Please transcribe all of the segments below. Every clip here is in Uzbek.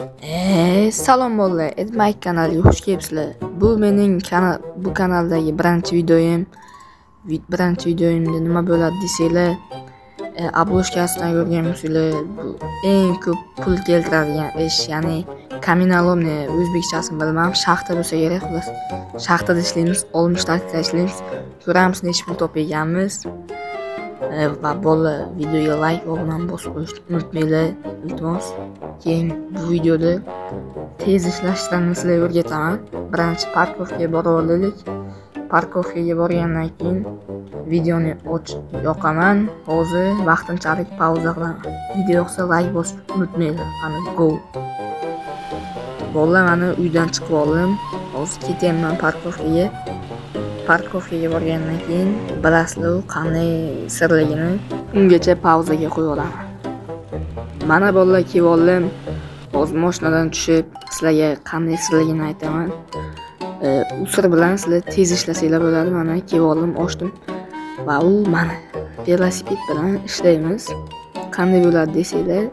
Salom bolalar, Edmike kanaliga xush kelibsizlar. Bu mening bu kanaldagi birinchi videoyim. Birinchi videoyimda nima bo'ladi desanglar, obloshkasidan ko'rganmisizlar, bu eng ko'p pul keltiradigan ish, ya'ni kamenolomni o'zbekchasini bilmadim, shaxta bo'lsa kerak, xolos. Shaxtada ishlaymiz, 60 daqiqa ishlaymiz. Ko'ramiz necha pul topganmiz. Va bolalar, videoga like va obuna bosib qo'yishni unutmanglar, iltimos. Keyin bu videoda tez ishlashdan sizlarga o'rgataman. Birinchi parkovkaga borib olaylik. Parkovkaga borgandan keyin videoni yoqaman. Hozir vaqtinchalik pauza qilaman. Video yoqsa like bosishni unutmanglar. Qani go. Bolalar, mana uydan chiqib oldim. Hozir ketyapman parkovkaga. Parkovkaga borgandan keyin bilasizlar qanday sirligini ungacha pauzaga qo'yib olaman. Mana bolalar, kelib oldim. Hozir mashinadan tushib sizlarga qanday sirligini aytaman. Usr bilan sizlar tez ishlasanglar bo'ladi. Mana kelib oldim, ochdim. Va u mana velosiped bilan ishlaymiz. Qanday bo'ladi desanglar,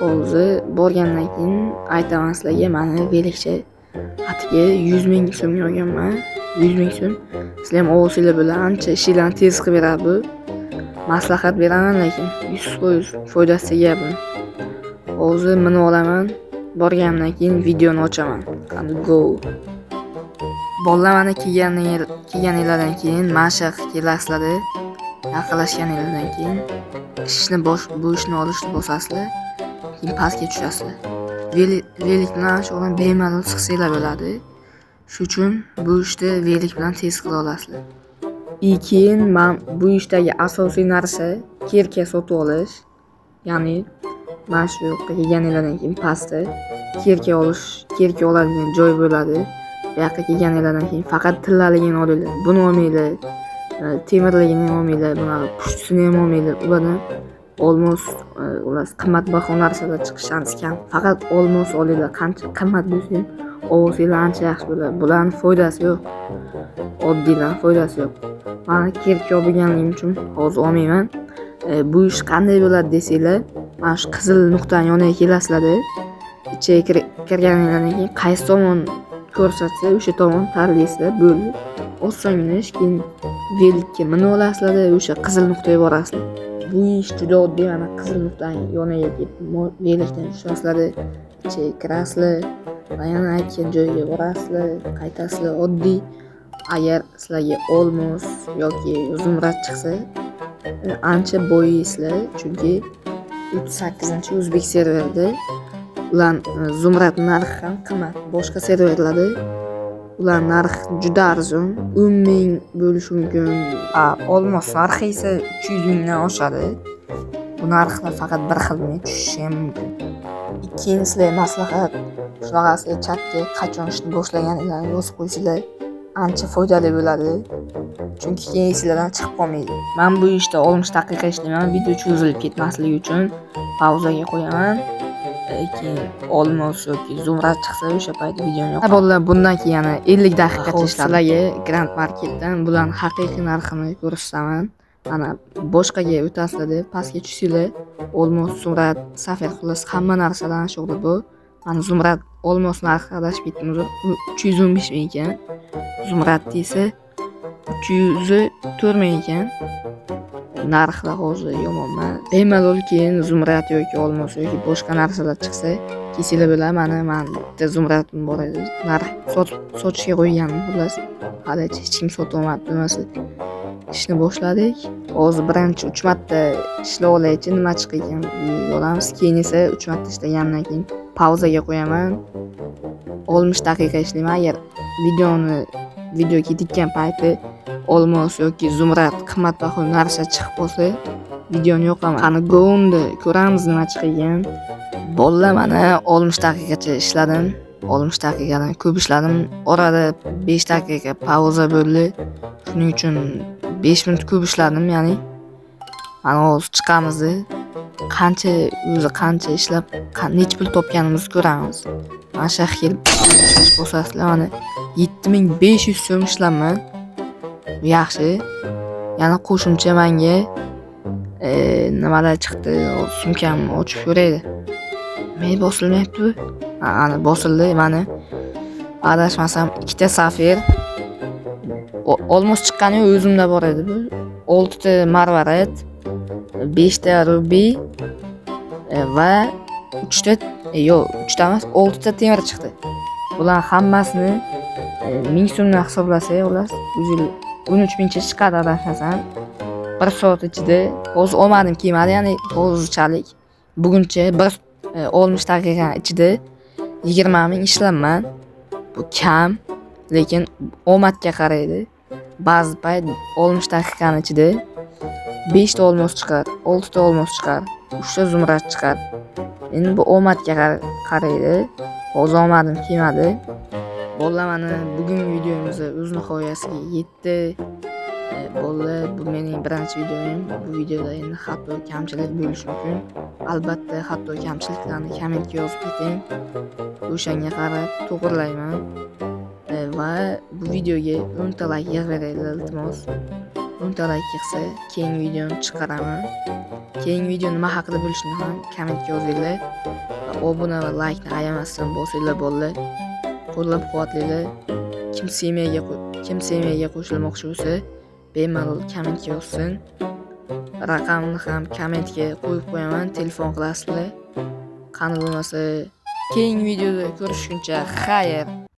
hozir borgandan keyin aytaman sizlarga. Mana velikcha atiga 100 ming so'm yozganman. 100 ming so'm. Sizlar ham olsanglar bilan ancha ishlarni tez qilib beradi bu. Maslahat beraman, lekin 100% foydasi tegadi buni. Hozir minib olaman. Borgandan keyin videoni ochaman. Qani go. Bolalar, mana kelganinglardan keyin mashq kelasizlar. Yaqinlashganinglardan keyin bu ishni olishni bosasizlar. Keyin pastga tushasizlar. Velik bilan shug'ullan bemalol chiqsanglar bo'ladi. Shu uchun bu ishni velik bilan tez qila olasizlar. Keyin men bu ishdagi asosiy narsa kirka sotib olish. Ya'ni mana shu yoqqa kelganinglardan keyin pastda kirka oladigan joy bo'ladi. Bu yoqqa kelganinglardan keyin faqat tillaligini olinglar. Buni olmanglar. Temirligini olmanglar, buni pushtisini ham olmanglar. Ulardan olmos qimmatbaho narsalar chiqish shansi kam. Faqat olmos olinglar. Qancha qimmat bo'lsa ham olsanglar ancha yaxshi bo'ladi. Bularning foydasi yo'q. Oddiydan foydasi yo'q. Mana kirka olganligim uchun hozir olmayman. Bu ish qanday bo'ladi desanglar, mana shu qizil nuqtaning yoniga kelasizlar. Ichiga kirganingizdan keyin qaysi tomon ko'rsatsa, o'sha tomon tanlaysizlar, bo'ldi. Osongina ish. Keyin velikka minib olasizlar, o'sha qizil nuqtaga borasizlar. Bu ish juda oddiy. Mana qizil nuqtaning yoniga kelib velikdan tushasizlar, ichiga kirasizlar va yana aytgan joyga borasizlar, qaytasizlar. Oddiy. Agar sizlarga olmos yoki zumrad chiqsa, ancha boyiysizlar, chunki 38-o'zbek serverida ular zumrad narxi ham qimmat. Boshqa serverlarda ular narxi juda arzon, 10 ming bo'lishi mumkin. Olmos narxi esa 300 mingdan oshadi. Bu narxlar faqat bir xil tushishi ham mumkin. Keyin sizlarga maslahat, shunaqasi chatga qachon ishni boshlaganinglarni yozib qo'ysanglar ancha foydali bo'ladi. Chunki keyin sizlardan chiqib qolmaydi. Men bu ishda 60 daqiqa ishlayman. Video cho'zilib ketmasligi uchun pauzaga qo'yaman. Keyin olmos yoki zumrad chiqsa o'sha payt videoni yoqaman. Bolalar, bundan keyin yana 50 daqiqacha ishlarga Grand Marketdan bularning haqiqiy narxini ko'rsataman. Mana boshqaga o'tasizlar, pastga tushsanglar, olmos, zumrad, safar, xullas hamma narsadan shug'uli bu. Mana zumrad olmos narxi adashib ketdimiz. 315 ming ekan. Zumrad esa 304 ming ekan. Narxlar hozir yomon emas. Bemalol keyin zumrad yoki olmos yoki boshqa narsalar chiqsa, kesinglar bo'ladi. Mana bitta zumradim bor edi. Narx sotishga qo'yganim, xullas hali hech kim sotolmadi. Bo'lmasa ishni boshladik. Hozir birinchi 3 marta ishlab olaychi, nima chiqar olamiz. Keyin esa 3 marta ishlagandan keyin pauzaga qo'yaman. 60 daqiqa ishlayman. Agar video ketgan payti olmos yoki zumrad qimmatbaho narsa chiqib qolsa, videoni yoqaman. Qani go'ndi, ko'ramiz nima chiqgan. Bolalar, mana 60 daqiqacha ishladim. 60 daqiqadan ko'p ishladim. Orada 5 daqiqa pauza bo'ldi. Shuning uchun 5 minut ko'p ishladim, ya'ni. Mana hozir chiqamiz. Qancha ishlab, necha pul topganimizni ko'ramiz. Mana shu yerga kelib bosasizlar. Mana 7500 so'm ishlabman. Yaxshi. Yana qo'shimcha menga nimalar chiqdi. Sumkamni ochib ko'raydi. Nimaga bosilmayapti bu? Ha, ana bosildi mana. Adashmasam 2 ta safir. Olmos chiqqani o'zimda bor edi bu. 6 ta marvarid, 5 ta rubiy va 3 ta 3 ta emas, 6 ta temir chiqdi. Bular hammasini 1000 so'mdan hisoblasak, ular 13 mingcha chiqadi adashmasam. 1 soat ichida hozir olmadim kelmadi, ya'ni hozirchalik buguncha 60 daqiqa ichida 20 ming ishlayman. Bu kam, lekin omadga qaraydi. Ba'zi payt 60 daqiqaning ichida 5 ta olmos chiqar, 6 ta olmos chiqar, 3 ta zumrad chiqar. Endi bu omadga qaraydi. Hozir omadim kelmadi. Bolalar, mana bugungi videomiz o'z nihoyasiga yetdi. Bolalar, bu mening birinchi videom. Bu videoda endi hatto kamchilik bo'lishi mumkin. Albatta, hatto kamchiliklarni kommentga yozib keting. O'shanga qarab to'g'rilayman. Va bu videoga 10 ta like yig'inglar iltimos. 10 ta like yig'sa, keyingi videoni chiqaraman. Keyingi video nima haqida bo'lishini ham kommentga yozinglar. Obuna va like ni ayamasdan bosinglar bolalar. Qo'llab-quvvatlaylar. Kim semiyaga qo'shilmoqchi bo'lsa, bemalol kommentga yozsin. Raqamni ham kommentga qo'yib qo'yaman, telefon qilasizlar. Qani bo'lmasa, keyingi videoda ko'rishguncha xayr.